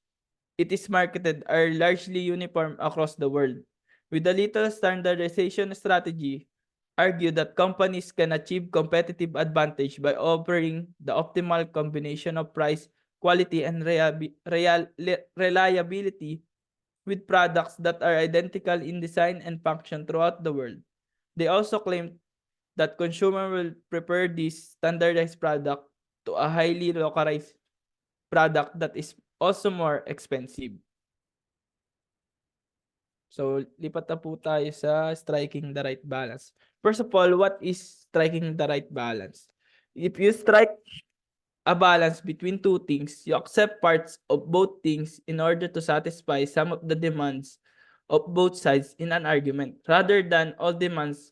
it is marketed are largely uniform across the world. With a little standardization strategy, argue that companies can achieve competitive advantage by offering the optimal combination of price, quality, and reliability with products that are identical in design and function throughout the world. They also claim that consumers will prefer this standardized product to a highly localized product that is also more expensive. So, lipat na po tayo sa striking the right balance. First of all, what is striking the right balance? If you strike a balance between two things, you accept parts of both things in order to satisfy some of the demands of both sides in an argument, rather than all demands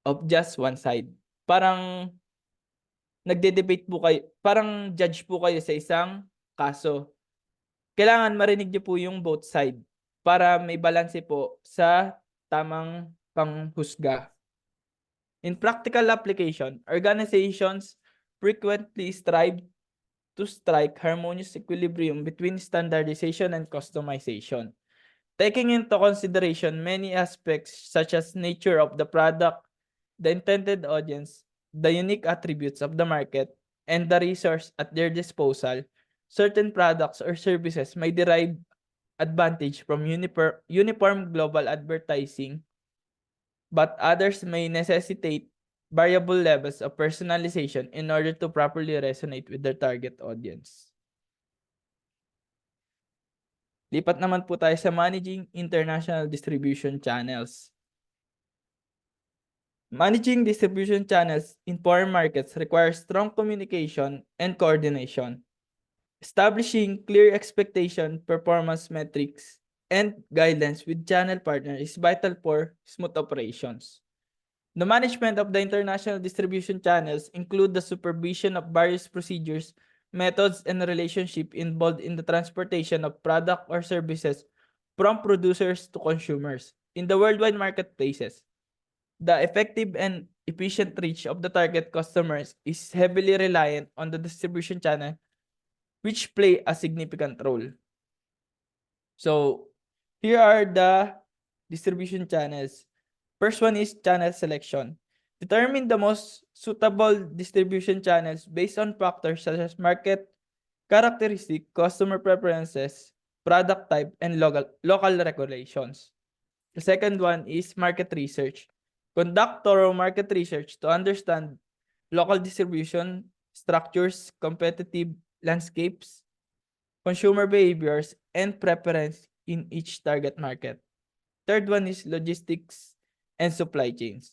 of just one side. Parang nagde-debate po kayo, parang judge po kayo sa isang kaso. Kailangan marinig niyo po yung both side para may balanse po sa tamang panghusga. In practical application, organizations frequently strive to strike harmonious equilibrium between standardization and customization, taking into consideration many aspects such as nature of the product, the intended audience, the unique attributes of the market, and the resource at their disposal. Certain products or services may derive advantage from uniform global advertising, but others may necessitate variable levels of personalization in order to properly resonate with their target audience. Lipat naman po tayo sa managing international distribution channels. Managing distribution channels in foreign markets requires strong communication and coordination. Establishing clear expectation, performance metrics, and guidelines with channel partners is vital for smooth operations. The management of the international distribution channels include the supervision of various procedures, methods, and relationship involved in the transportation of product or services from producers to consumers in the worldwide marketplaces. The effective and efficient reach of the target customers is heavily reliant on the distribution channel, which play a significant role. So, here are the distribution channels. First one is channel selection. Determine the most suitable distribution channels based on factors such as market characteristic, customer preferences, product type, and local regulations. The second one is market research. Conduct thorough market research to understand local distribution structures, competitive landscapes, consumer behaviors, and preference in each target market. Third one is logistics and supply chains.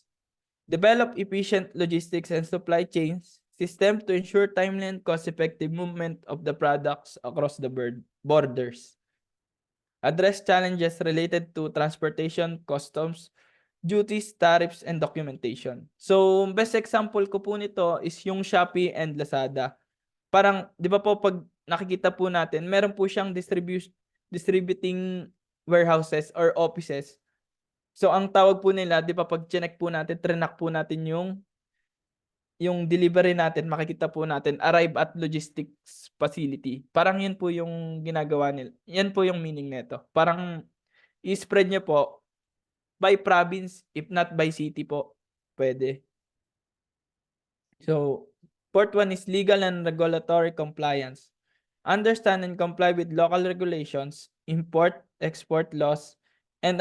Develop efficient logistics and supply chains system to ensure timely and cost-effective movement of the products across the borders. Address challenges related to transportation, customs, duties, tariffs, and documentation. So, best example ko po nito is yung Shopee and Lazada. Parang, di ba po, pag nakikita po natin, meron po siyang distributing warehouses or offices. So, ang tawag po nila, di ba, pag chinek po natin, trinak po natin yung delivery natin, makikita po natin, arrive at logistics facility. Parang yun po yung ginagawa nila. Yan po yung meaning nito. Parang, i-spread nyo po by province, if not by city po. Pwede. So, fourth one is legal and regulatory compliance. Understand and comply with local regulations, import, export laws, and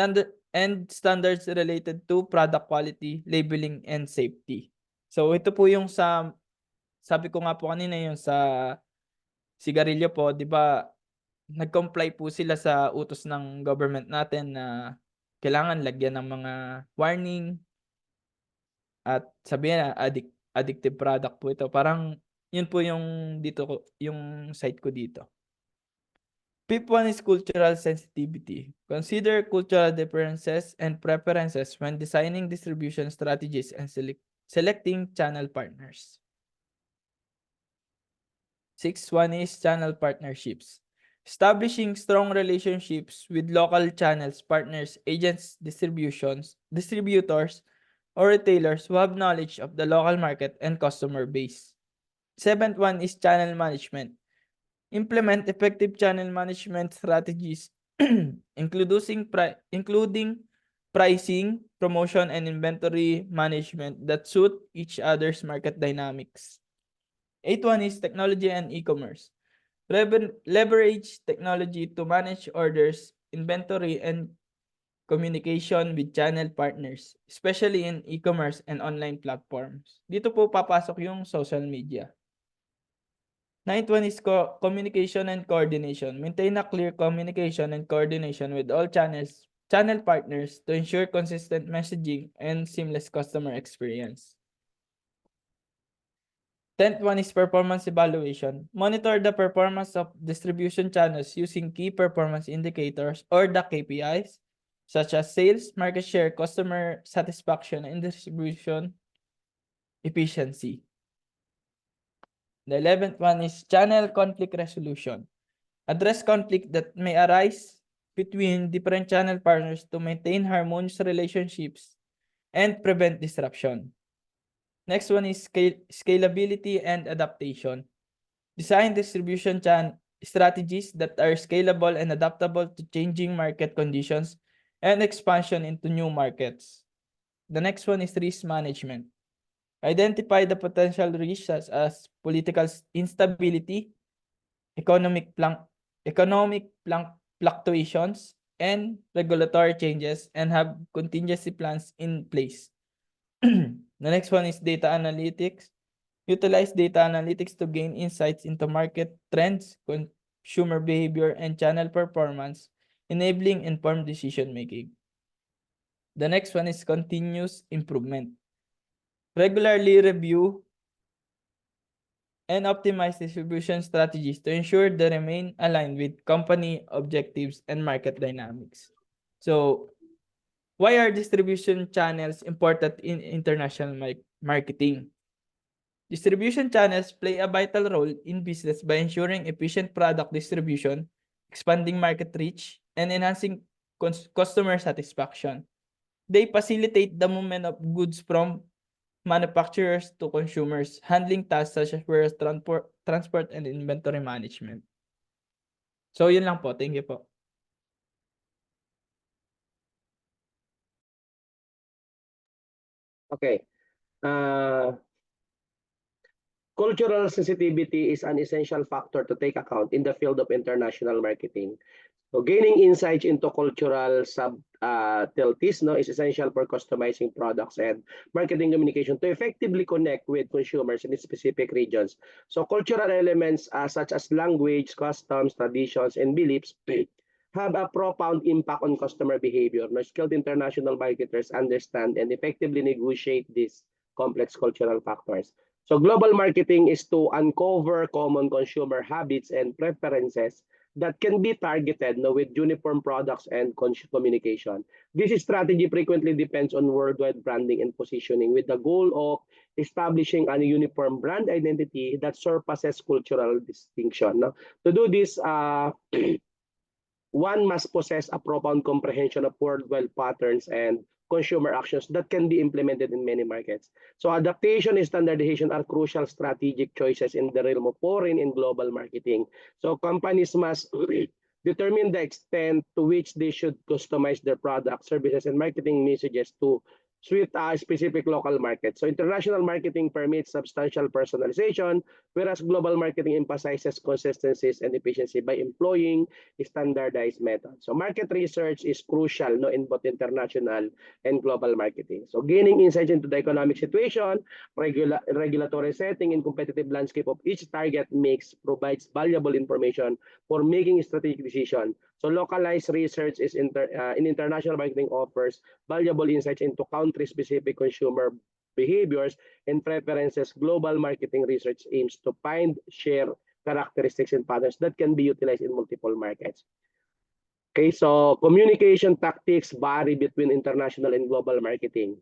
standards related to product quality, labeling, and safety. So, ito po yung sabi ko nga po kanina, yung sa sigarilyo po, di ba, nag-comply po sila sa utos ng government natin na kailangan lagyan ng mga warning at sabihin na addictive product po ito. Parang yun po yung dito yung site ko dito. Fifth one is cultural sensitivity. Consider cultural differences and preferences when designing distribution strategies and selecting channel partners. Sixth one is channel partnerships. Establishing strong relationships with local channels, partners, agents, distributors, or retailers who have knowledge of the local market and customer base. Seventh one is channel management. Implement effective channel management strategies, including pricing, promotion, and inventory management that suit each other's market dynamics. Eighth one is technology and e-commerce. Leverage technology to manage orders, inventory, and communication with channel partners, especially in e-commerce and online platforms. Dito po papasok yung social media. Ninth one is communication and coordination. Maintain a clear communication and coordination with all channel partners to ensure consistent messaging and seamless customer experience. 10th one is performance evaluation. Monitor the performance of distribution channels using key performance indicators or the KPIs, such as sales, market share, customer satisfaction, and distribution efficiency. The 11th one is channel conflict resolution. Address conflict that may arise between different channel partners to maintain harmonious relationships and prevent disruption. Next one is scalability and adaptation. Design distribution strategies that are scalable and adaptable to changing market conditions and expansion into new markets. The next one is risk management. Identify the potential risks such as political instability, economic fluctuations, and regulatory changes, and have contingency plans in place. The next one is data analytics. Utilize data analytics to gain insights into market trends, consumer behavior, and channel performance, enabling informed decision making. The next one is continuous improvement. Regularly review and optimize distribution strategies to ensure they remain aligned with company objectives and market dynamics. So, why are distribution channels important in international marketing? Distribution channels play a vital role in business by ensuring efficient product distribution, expanding market reach, and enhancing customer satisfaction. They facilitate the movement of goods from manufacturers to consumers, handling tasks such as warehouse transport and inventory management. So, yun lang po. Thank you po. Okay. Cultural sensitivity is an essential factor to take account in the field of international marketing. So gaining insights into cultural subtleties is essential for customizing products and marketing communication to effectively connect with consumers in specific regions. So cultural elements such as language, customs, traditions, and beliefs have a profound impact on customer behavior. No, skilled international marketers understand and effectively negotiate these complex cultural factors. So global marketing is to uncover common consumer habits and preferences that can be targeted, no, with uniform products and communication. This strategy frequently depends on worldwide branding and positioning with the goal of establishing a uniform brand identity that surpasses cultural distinction. No? To do this, one must possess a profound comprehension of worldwide patterns and consumer actions that can be implemented in many markets. So adaptation and standardization are crucial strategic choices in the realm of foreign and global marketing. So companies must determine the extent to which they should customize their products, services, and marketing messages to suit a specific local market. So international marketing permits substantial personalization, whereas global marketing emphasizes consistencies and efficiency by employing standardized methods. So market research is crucial, no, in both international and global marketing. So gaining insights into the economic situation, regulatory setting, and competitive landscape of each target provides valuable information for making strategic decisions. So localized research is in international marketing offers valuable insights into country-specific consumer behaviors and preferences. Global marketing research aims to find, share characteristics and patterns that can be utilized in multiple markets. Okay, so communication tactics vary between international and global marketing.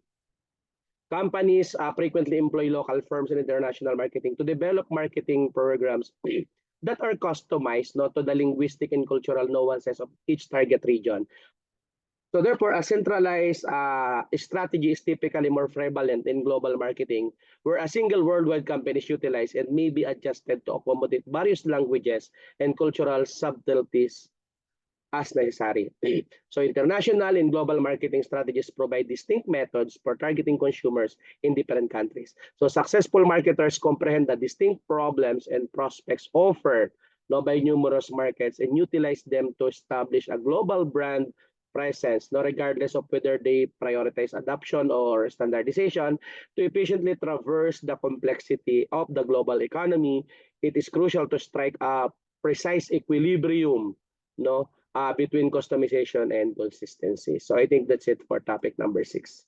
Companies frequently employ local firms in international marketing to develop marketing programs that are customized, not to the linguistic and cultural nuances of each target region. So therefore, a centralized strategy is typically more prevalent in global marketing, where a single worldwide company is utilized and may be adjusted to accommodate various languages and cultural subtleties as necessary. So international and global marketing strategies provide distinct methods for targeting consumers in different countries. So successful marketers comprehend the distinct problems and prospects offered, no, by numerous markets and utilize them to establish a global brand presence, no, regardless of whether they prioritize adoption or standardization. To efficiently traverse the complexity of the global economy, it is crucial to strike a precise equilibrium, no, between customization and consistency. So I think that's it for topic number 6.